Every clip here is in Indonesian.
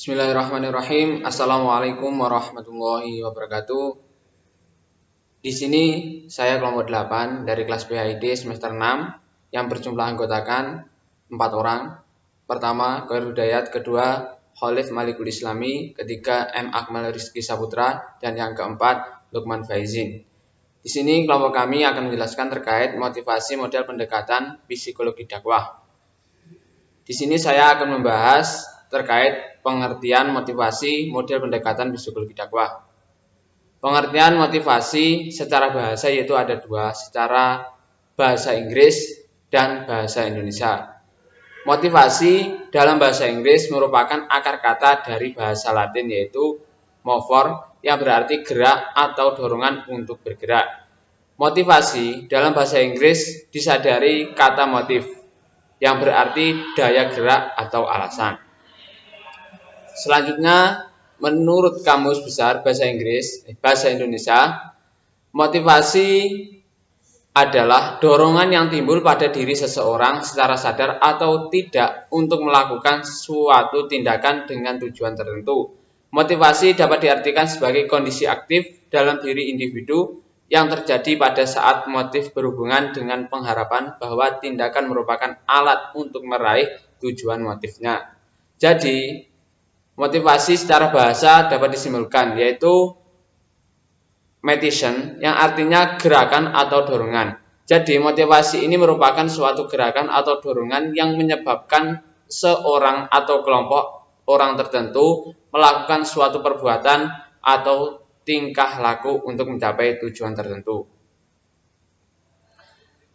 Bismillahirrahmanirrahim. Assalamualaikum warahmatullahi wabarakatuh. Di sini saya kelompok 8 dari kelas PHID semester 6 yang berjumlah anggotakan 4 orang. Pertama, Khairul Hidayat, kedua, Khalif Malikul Islami, ketiga, M. Akmal Rizky Saputra, dan yang keempat, Lukman Faizin. Di sini kelompok kami akan menjelaskan terkait motivasi model pendekatan psikologi dakwah. Di sini saya akan membahas terkait pengertian motivasi model pendekatan psikologi dakwah. Pengertian motivasi secara bahasa yaitu ada dua, secara bahasa Inggris dan bahasa Indonesia. Motivasi dalam bahasa Inggris merupakan akar kata dari bahasa Latin yaitu movor yang berarti gerak atau dorongan untuk bergerak. Motivasi dalam bahasa Inggris disadari kata motif yang berarti daya gerak atau alasan. Selanjutnya, menurut Kamus Besar Bahasa Indonesia, motivasi adalah dorongan yang timbul pada diri seseorang secara sadar atau tidak untuk melakukan suatu tindakan dengan tujuan tertentu. Motivasi dapat diartikan sebagai kondisi aktif dalam diri individu yang terjadi pada saat motif berhubungan dengan pengharapan bahwa tindakan merupakan alat untuk meraih tujuan motifnya. Jadi, motivasi secara bahasa dapat disimpulkan yaitu motivation yang artinya gerakan atau dorongan. Jadi motivasi ini merupakan suatu gerakan atau dorongan yang menyebabkan seorang atau kelompok orang tertentu melakukan suatu perbuatan atau tingkah laku untuk mencapai tujuan tertentu.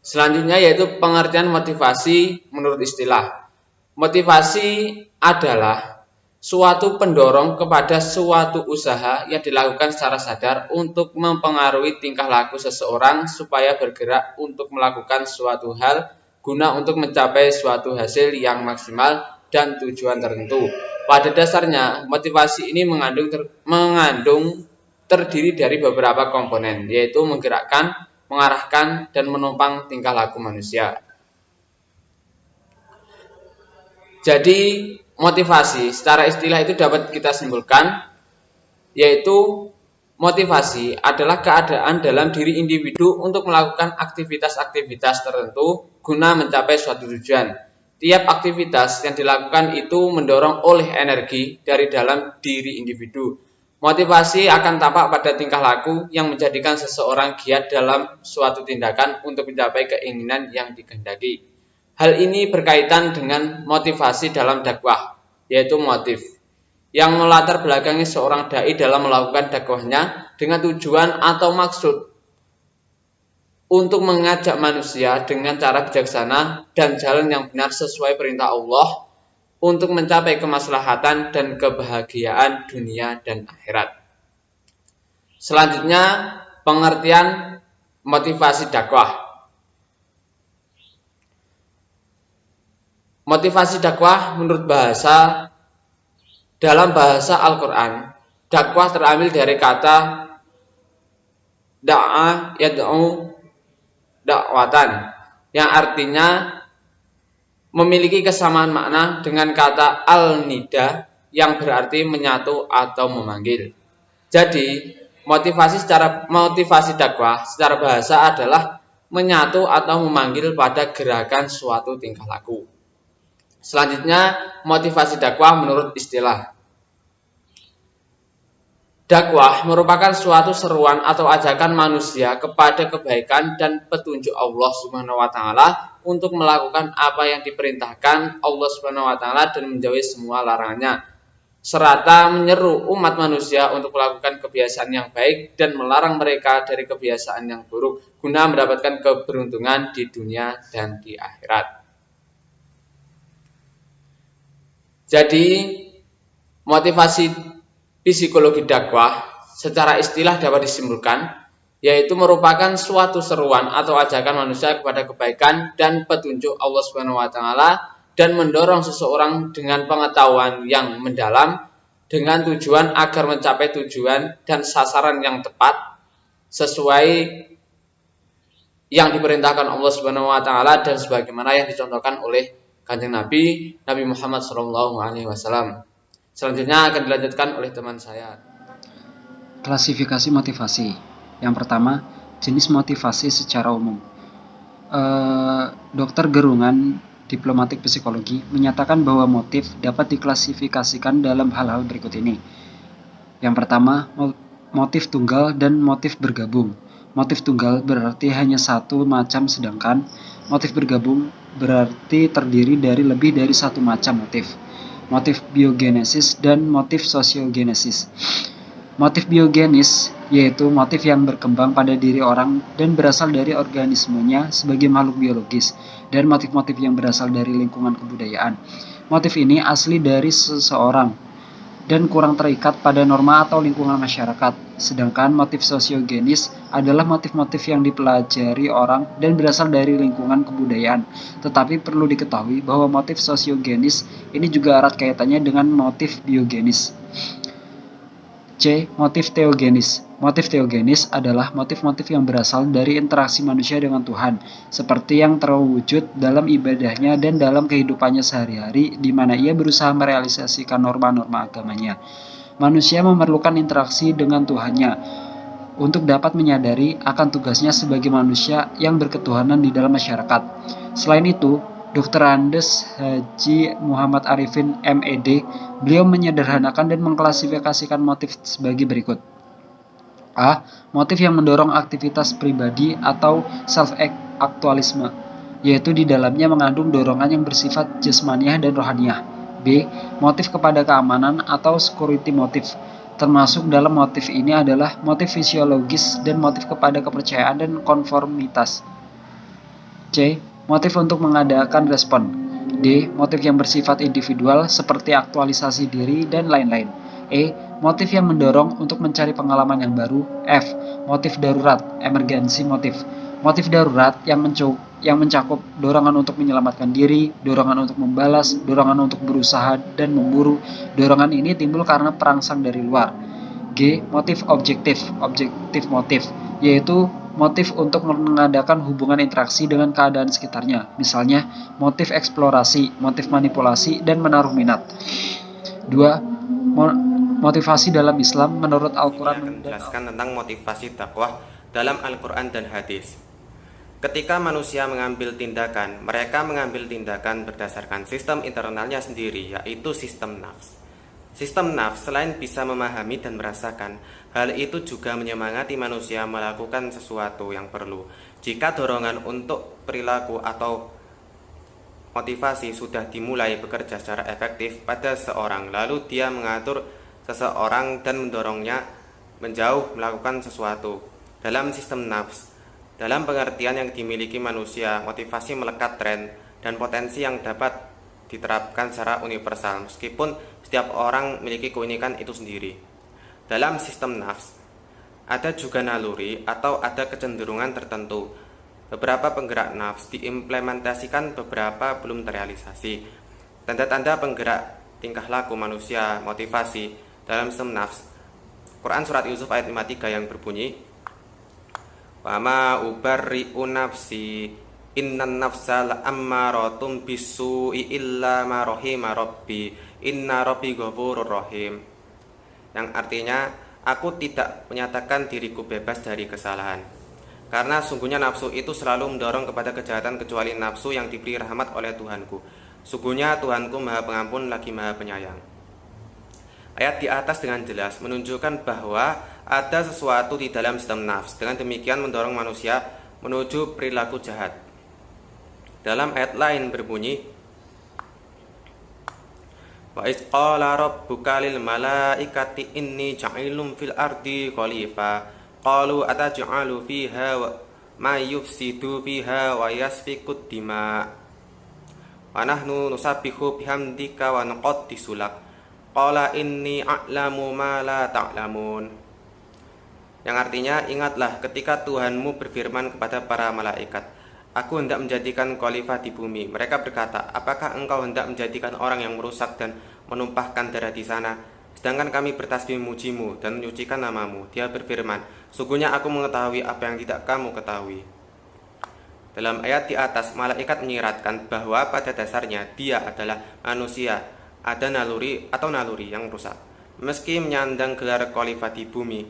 Selanjutnya yaitu pengertian motivasi menurut istilah. Motivasi adalah suatu pendorong kepada suatu usaha yang dilakukan secara sadar untuk mempengaruhi tingkah laku seseorang supaya bergerak untuk melakukan suatu hal guna untuk mencapai suatu hasil yang maksimal dan tujuan tertentu. Pada dasarnya, motivasi ini mengandung terdiri dari beberapa komponen, yaitu menggerakkan, mengarahkan, dan menopang tingkah laku manusia. Jadi, motivasi secara istilah itu dapat kita simpulkan yaitu motivasi adalah keadaan dalam diri individu untuk melakukan aktivitas-aktivitas tertentu guna mencapai suatu tujuan. Tiap aktivitas yang dilakukan itu mendorong oleh energi dari dalam diri individu. Motivasi akan tampak pada tingkah laku yang menjadikan seseorang giat dalam suatu tindakan untuk mencapai keinginan yang dikehendaki. Hal ini berkaitan dengan motivasi dalam dakwah, yaitu motif, yang melatar belakangi seorang dai dalam melakukan dakwahnya dengan tujuan atau maksud untuk mengajak manusia dengan cara bijaksana dan jalan yang benar sesuai perintah Allah untuk mencapai kemaslahatan dan kebahagiaan dunia dan akhirat. Selanjutnya, pengertian motivasi dakwah. Motivasi dakwah menurut dalam bahasa Al-Quran, dakwah terambil dari kata da'a yad'u dakwatan yang artinya memiliki kesamaan makna dengan kata al-nida yang berarti menyatu atau memanggil. Jadi, motivasi dakwah secara bahasa adalah menyatu atau memanggil pada gerakan suatu tingkah laku. Selanjutnya, motivasi dakwah menurut istilah. Dakwah merupakan suatu seruan atau ajakan manusia kepada kebaikan dan petunjuk Allah Subhanahu wa taala untuk melakukan apa yang diperintahkan Allah Subhanahu wa taala dan menjauhi semua larangannya, serta menyeru umat manusia untuk melakukan kebiasaan yang baik dan melarang mereka dari kebiasaan yang buruk guna mendapatkan keberuntungan di dunia dan di akhirat. Jadi, motivasi psikologi dakwah secara istilah dapat disimpulkan yaitu merupakan suatu seruan atau ajakan manusia kepada kebaikan dan petunjuk Allah Subhanahu wa taala dan mendorong seseorang dengan pengetahuan yang mendalam dengan tujuan agar mencapai tujuan dan sasaran yang tepat sesuai yang diperintahkan Allah Subhanahu wa taala dan sebagaimana yang dicontohkan oleh Kanjeng Nabi Muhammad SAW. Selanjutnya akan dilanjutkan oleh teman saya. Klasifikasi motivasi. Yang pertama, jenis motivasi secara umum. Dr. Gerungan, diplomatik psikologi, menyatakan bahwa motif dapat diklasifikasikan dalam hal-hal berikut ini. Yang pertama, motif tunggal dan motif bergabung. Motif tunggal berarti hanya satu macam, sedangkan motif bergabung berarti terdiri dari lebih dari satu macam motif. Motif biogenesis dan motif sosiogenesis. Motif biogenis yaitu motif yang berkembang pada diri orang dan berasal dari organismenya sebagai makhluk biologis, dan motif-motif yang berasal dari lingkungan kebudayaan. Motif ini asli dari seseorang dan kurang terikat pada norma atau lingkungan masyarakat. Sedangkan motif sosiogenis adalah motif-motif yang dipelajari orang dan berasal dari lingkungan kebudayaan. Tetapi perlu diketahui bahwa motif sosiogenis ini juga erat kaitannya dengan motif biogenis. C. Motif teogenis. Motif teogenis adalah motif-motif yang berasal dari interaksi manusia dengan Tuhan, seperti yang terwujud dalam ibadahnya dan dalam kehidupannya sehari-hari, di mana ia berusaha merealisasikan norma-norma agamanya. Manusia memerlukan interaksi dengan Tuhannya untuk dapat menyadari akan tugasnya sebagai manusia yang berketuhanan di dalam masyarakat. Selain itu, Dr. Andes Haji Muhammad Arifin MED, beliau menyederhanakan dan mengklasifikasikan motif sebagai berikut. A. Motif yang mendorong aktivitas pribadi atau self-aktualisme, yaitu di dalamnya mengandung dorongan yang bersifat jasmaniah dan rohaniah. B. Motif kepada keamanan atau security motif. Termasuk dalam motif ini adalah motif fisiologis dan motif kepada kepercayaan dan konformitas. C. Motif untuk mengadakan respon. D. Motif yang bersifat individual seperti aktualisasi diri dan lain-lain. E. Motif yang mendorong untuk mencari pengalaman yang baru. F. Motif darurat, emergency motif. Motif darurat yang mencakup dorongan untuk menyelamatkan diri, dorongan untuk membalas, dorongan untuk berusaha dan memburu. Dorongan ini timbul karena perangsang dari luar. G. Motif objektif motif, yaitu motif untuk mengadakan hubungan interaksi dengan keadaan sekitarnya, misalnya motif eksplorasi, motif manipulasi, dan menaruh minat. 2. Motivasi dalam Islam menurut Al-Quran. Akan menjelaskan tentang motivasi dakwah dalam Al-Quran dan hadis. Ketika manusia mengambil tindakan, mereka mengambil tindakan berdasarkan sistem internalnya sendiri, yaitu sistem nafs. Sistem nafs selain bisa memahami dan merasakan, hal itu juga menyemangati manusia melakukan sesuatu yang perlu. Jika dorongan untuk perilaku atau motivasi sudah dimulai bekerja secara efektif pada seorang, lalu dia mengatur seseorang dan mendorongnya menjauh melakukan sesuatu. Dalam sistem nafs, dalam pengertian yang dimiliki manusia, motivasi melekat tren dan potensi yang dapat diterapkan secara universal, meskipun setiap orang memiliki keunikan itu sendiri. Dalam sistem nafs, ada juga naluri atau ada kecenderungan tertentu. Beberapa penggerak nafs diimplementasikan, beberapa belum terrealisasi. Tanda-tanda penggerak tingkah laku manusia, motivasi dalam sistem nafs. Quran Surat Yusuf ayat 53 yang berbunyi, "Wa ma ubarri'u nafsi innan nafsa la'ammaratun bisu'i illa ma rahima rabbi inna rabbi ghafurur rahim." Yang artinya, aku tidak menyatakan diriku bebas dari kesalahan, karena sungguhnya nafsu itu selalu mendorong kepada kejahatan kecuali nafsu yang diberi rahmat oleh Tuhanku. Sungguhnya Tuhanku Maha Pengampun lagi Maha Penyayang. Ayat di atas dengan jelas menunjukkan bahwa ada sesuatu di dalam sistem nafs, dengan demikian mendorong manusia menuju perilaku jahat. Dalam ayat lain berbunyi, "Wa iz qala rabbuka lil malaikati inni ja'ilun fil ardi khalifah qalu ataj'alu fiha ma yufsidu fiha wa yasfiku dima wa nahnu nusabbihu bihamdika wa nuqaddisu lak qala inni a'lamu ma la ta'lamun." Yang artinya, ingatlah ketika Tuhanmu berfirman kepada para malaikat, "Aku hendak menjadikan khalifah di bumi." Mereka berkata, "Apakah engkau hendak menjadikan orang yang merusak dan menumpahkan darah di sana? Sedangkan kami bertasbih memujimu dan menyucikan namamu." Dia berfirman, "Sungguhnya aku mengetahui apa yang tidak kamu ketahui." Dalam ayat di atas, malaikat menyiratkan bahwa pada dasarnya dia adalah manusia, ada naluri yang rusak. Meski menyandang gelar khalifah di bumi,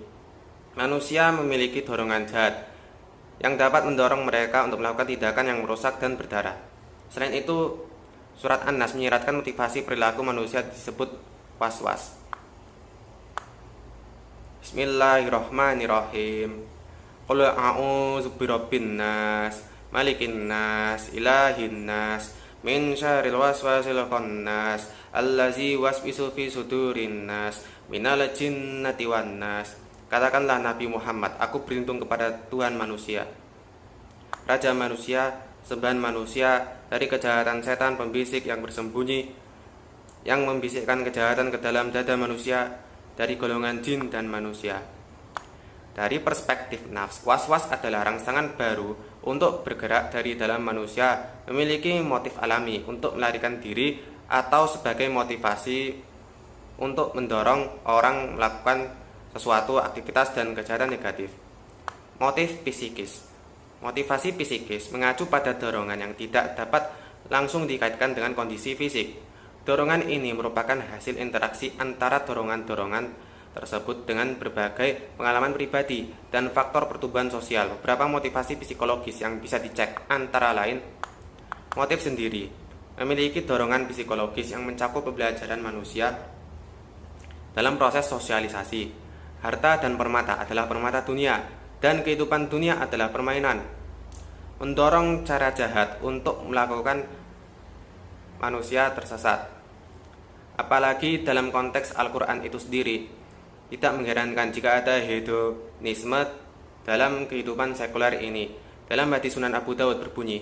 manusia memiliki dorongan jahat yang dapat mendorong mereka untuk melakukan tindakan yang merusak dan berdarah. Selain itu, surat An-Nas menyiratkan motivasi perilaku manusia disebut was-was. Bismillahirrahmanirrahim. Qul a'udzu birabbin nas, malikin nas, ilahin nas, min syarril waswasil khannas, allazi waswisu fi sudurin nas, minal jinnati wan nas. Katakanlah Nabi Muhammad, aku berlindung kepada Tuhan manusia, Raja manusia, sembahan manusia, dari kejahatan setan pembisik yang bersembunyi, yang membisikkan kejahatan ke dalam dada manusia, dari golongan jin dan manusia. Dari perspektif nafs, was-was adalah rangsangan baru untuk bergerak dari dalam manusia, memiliki motif alami untuk melarikan diri atau sebagai motivasi untuk mendorong orang melakukan sesuatu aktivitas dan kejahatan negatif. Motif psikis. Motivasi psikis mengacu pada dorongan yang tidak dapat langsung dikaitkan dengan kondisi fisik. Dorongan ini merupakan hasil interaksi antara dorongan-dorongan tersebut dengan berbagai pengalaman pribadi dan faktor pertumbuhan sosial. Beberapa motivasi psikologis yang bisa dicek antara lain: motif sendiri, memiliki dorongan psikologis yang mencakup pembelajaran manusia dalam proses sosialisasi. Harta dan permata adalah permata dunia, dan kehidupan dunia adalah permainan. Mendorong cara jahat untuk melakukan manusia tersesat. Apalagi dalam konteks Al-Quran itu sendiri, tidak mengherankan jika ada hedonisme dalam kehidupan sekuler ini. Dalam hadis Sunan Abu Dawud berbunyi,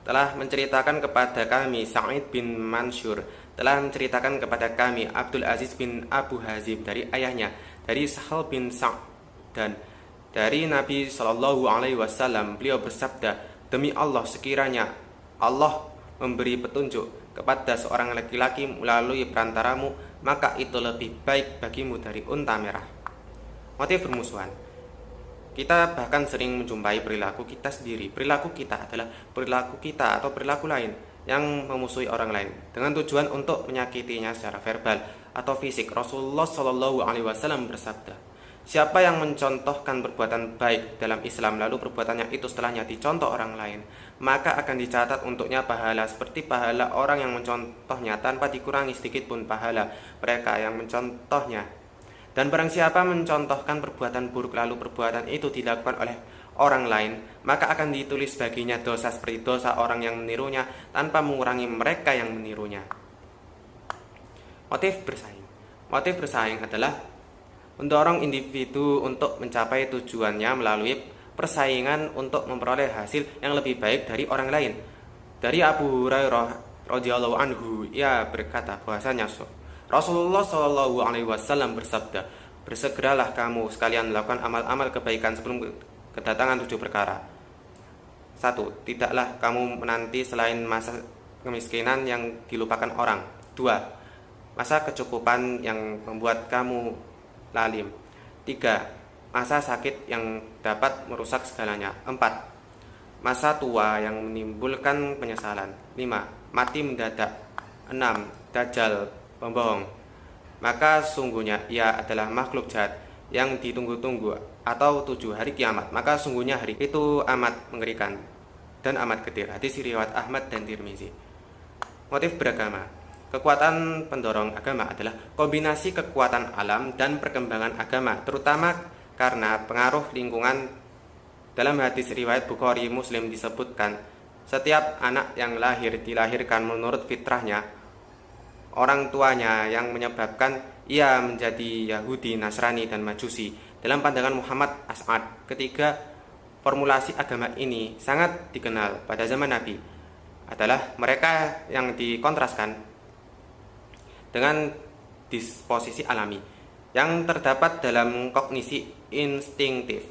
telah menceritakan kepada kami Sa'id bin Mansur, telah menceritakan kepada kami Abdul Aziz bin Abu Hazim dari ayahnya, dari Sahal bin Sa'd, dan dari Nabi SAW. Beliau bersabda, demi Allah, sekiranya Allah memberi petunjuk kepada seorang laki-laki melalui perantaramu, maka itu lebih baik bagimu dari unta merah. Motif bermusuhan. Kita bahkan sering menjumpai perilaku kita sendiri. Perilaku kita adalah perilaku kita atau perilaku lain yang memusuhi orang lain dengan tujuan untuk menyakitinya secara verbal atau fisik. Rasulullah SAW bersabda, siapa yang mencontohkan perbuatan baik dalam Islam lalu perbuatannya itu setelahnya dicontoh orang lain, maka akan dicatat untuknya pahala seperti pahala orang yang mencontohnya tanpa dikurangi sedikit pun pahala mereka yang mencontohnya. Dan barang siapa mencontohkan perbuatan buruk lalu perbuatan itu dilakukan oleh orang lain, maka akan ditulis baginya dosa seperti dosa orang yang menirunya tanpa mengurangi mereka yang menirunya. Motif bersaing. Motif bersaing adalah mendorong individu untuk mencapai tujuannya melalui persaingan untuk memperoleh hasil yang lebih baik dari orang lain. Dari Abu Hurairah radhiyallahu anhu, ia berkata bahwasanya Rasulullah SAW bersabda, bersegeralah kamu sekalian melakukan amal-amal kebaikan sebelum kedatangan 7 perkara. 1. Tidaklah kamu menanti selain masa kemiskinan yang dilupakan orang. 2. Masa kecukupan yang membuat kamu lalim. 3. Masa sakit yang dapat merusak segalanya. 4. Masa tua yang menimbulkan penyesalan. 5. Mati mendadak. 6. Dajjal, pembohong. Maka sungguhnya ia adalah makhluk jahat yang ditunggu-tunggu. Atau 7. Hari kiamat. Maka sungguhnya hari itu amat mengerikan dan amat getir. Hadis riwayat Ahmad dan Tirmizi. Motif beragama. Kekuatan pendorong agama adalah kombinasi kekuatan alam dan perkembangan agama, terutama karena pengaruh lingkungan. Dalam hadis riwayat Bukhari Muslim disebutkan, setiap anak yang dilahirkan menurut fitrahnya orang tuanya yang menyebabkan ia menjadi Yahudi, Nasrani, dan Majusi. Dalam pandangan Muhammad As'ad, ketiga formulasi agama ini sangat dikenal pada zaman Nabi adalah mereka yang dikontraskan dengan disposisi alami yang terdapat dalam kognisi instinktif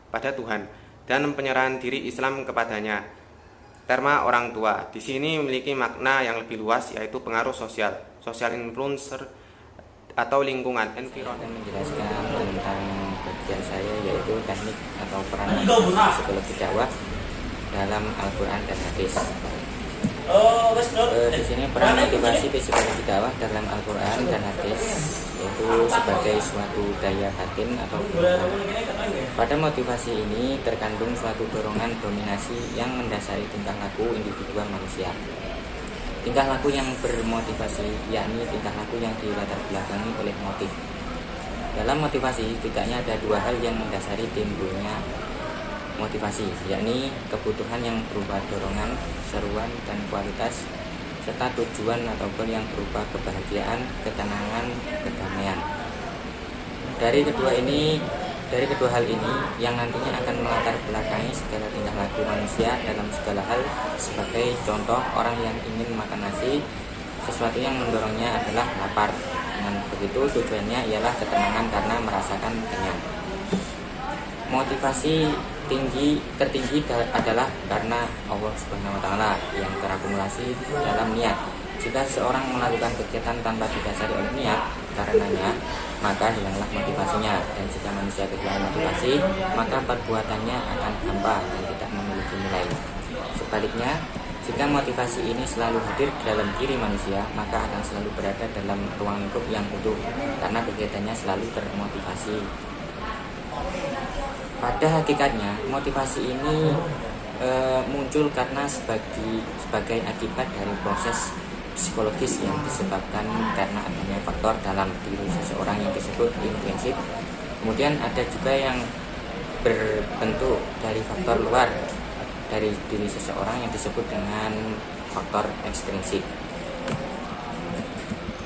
pada Tuhan dan penyerahan diri Islam kepadanya. Terma orang tua di sini memiliki makna yang lebih luas, yaitu pengaruh sosial, social influencer atau lingkungan, environment. Menjelaskan tentang bagian saya, yaitu teknik atau peran psikologi dakwah dalam Al-Quran dan hadis. Di sini peran motivasi psikologi dakwah dalam Al-Quran dan hadis yaitu sebagai suatu daya batin atau dorongan. Pada motivasi ini terkandung suatu dorongan dominasi yang mendasari tingkah laku individual manusia. Tingkah laku yang bermotivasi yakni tingkah laku yang dilatar belakangi oleh motif. Dalam motivasi setidaknya ada dua hal yang mendasari timbulnya motivasi, yakni kebutuhan yang berupa dorongan, seruan, dan kualitas, serta tujuan atau goal yang berupa kebahagiaan, ketenangan, kedamaian. Dari kedua hal ini yang nantinya akan melatar belakangi segala tingkah laku manusia dalam segala hal. Sebagai contoh, orang yang ingin makan nasi, sesuatu yang mendorongnya adalah lapar. Dengan begitu tujuannya ialah ketenangan karena merasakan kenyang. Motivasi tertinggi adalah karena Allah Subhanahu wa Ta'ala yang terakumulasi dalam niat. Jika seseorang melakukan kegiatan tanpa didasari oleh niat karenanya, maka hilanglah motivasinya. Dan jika manusia kehilangan motivasi, maka perbuatannya akan hampa dan tidak memiliki nilai. Sebaliknya, jika motivasi ini selalu hadir dalam diri manusia, maka akan selalu berada dalam ruang lingkup yang utuh karena kegiatannya selalu termotivasi. Pada hakikatnya, motivasi ini muncul karena sebagai akibat dari proses psikologis yang disebabkan karena adanya faktor dalam diri seseorang yang disebut intrinsik. Kemudian ada juga yang berbentuk dari faktor luar dari diri seseorang yang disebut dengan faktor ekstrinsik.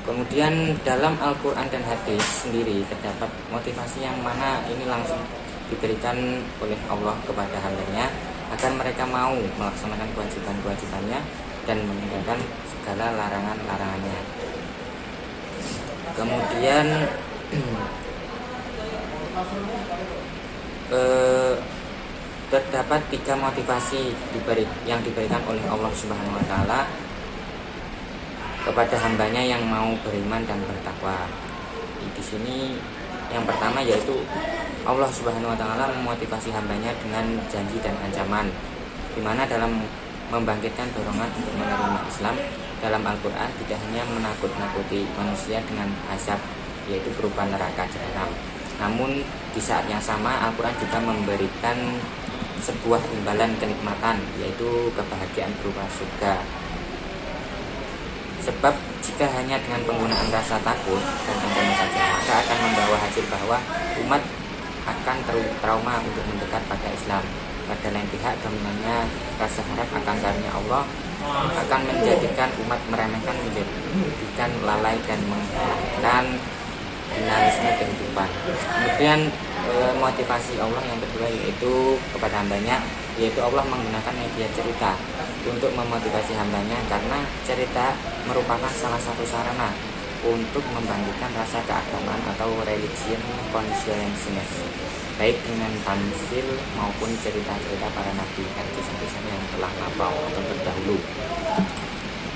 Kemudian dalam Al-Quran dan hadis sendiri terdapat motivasi yang mana ini langsung diberikan oleh Allah kepada hambanya agar mereka mau melaksanakan kewajiban-kewajibannya dan meninggalkan segala larangan-larangannya. Kemudian terdapat 3 motivasi yang diberikan oleh Allah Subhanahu wa Ta'ala kepada hambanya yang mau beriman dan bertakwa. Di sini yang pertama yaitu Allah Subhanahu wa Ta'ala memotivasi hambanya dengan janji dan ancaman, di mana dalam membangkitkan dorongan untuk menerima Islam dalam Al-Quran tidak hanya menakut-nakuti manusia dengan azab yaitu berupa neraka jahanam, namun di saat yang sama Al-Quran juga memberikan sebuah imbalan kenikmatan yaitu kebahagiaan berupa surga. Sebab jika hanya dengan penggunaan rasa takut dan ancaman saja, maka akan membawa hasil bahwa umat akan trauma untuk mendekat pada Islam. Pada lain pihak, dominannya rasa harap akan karunia Allah akan menjadikan umat meremehkan, menjadikan lalai dan menghilangkan dinamisme kehidupan. Kemudian motivasi Allah yang kedua yaitu kepada hambanya, yaitu Allah menggunakan media cerita untuk memotivasi hambanya karena cerita merupakan salah satu sarana untuk membangkitkan rasa keagamaan atau religion consciousness, baik dengan tamsil maupun cerita-cerita para nabi dan kisah-kisah yang telah lampau atau terdahulu.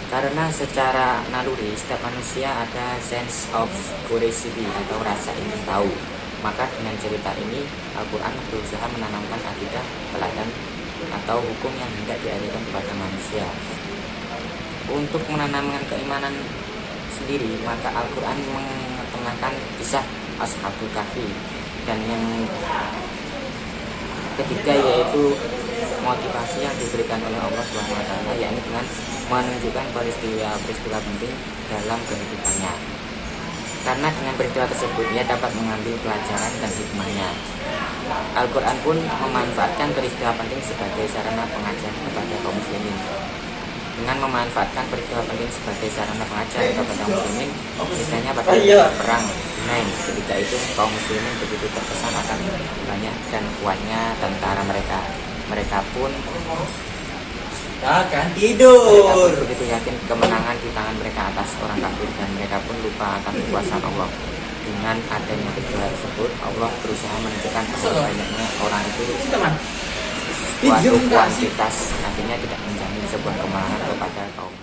Karena secara naluri setiap manusia ada sense of curiosity atau rasa ingin tahu, maka dengan cerita ini Al-Quran berusaha menanamkan akidah, teladan atau hukum yang hendak diajarkan kepada manusia. Untuk menanamkan keimanan sendiri, maka Al-Quran mengetengahkan kisah Ashabul Kahfi, dan yang ketiga yaitu motivasi yang diberikan oleh Allah SWT, yakni dengan menunjukkan peristiwa-peristiwa penting dalam kehidupannya. Karena dengan peristiwa tersebut ia dapat mengambil pelajaran dan hikmahnya. Al-Quran pun memanfaatkan peristiwa penting sebagai sarana pengajar kepada kaum muslimin. Dengan memanfaatkan peristiwa penting sebagai sarana pengajar kepada kaum muslimin, misalnya pada perang Hunain, ketika itu kaum muslimin begitu terkesan akan banyak dan kuatnya tentara mereka. Mereka pun begitu yakin kemenangan di tangan mereka atas orang kafir, dan mereka pun lupa akan kekuasaan Allah. Dengan adanya peristiwa tersebut, Allah berusaha menunjukkan bahwa banyaknya orang itu suatu kuantitas nantinya tidak menjamin sebuah kemenangan kepada kaum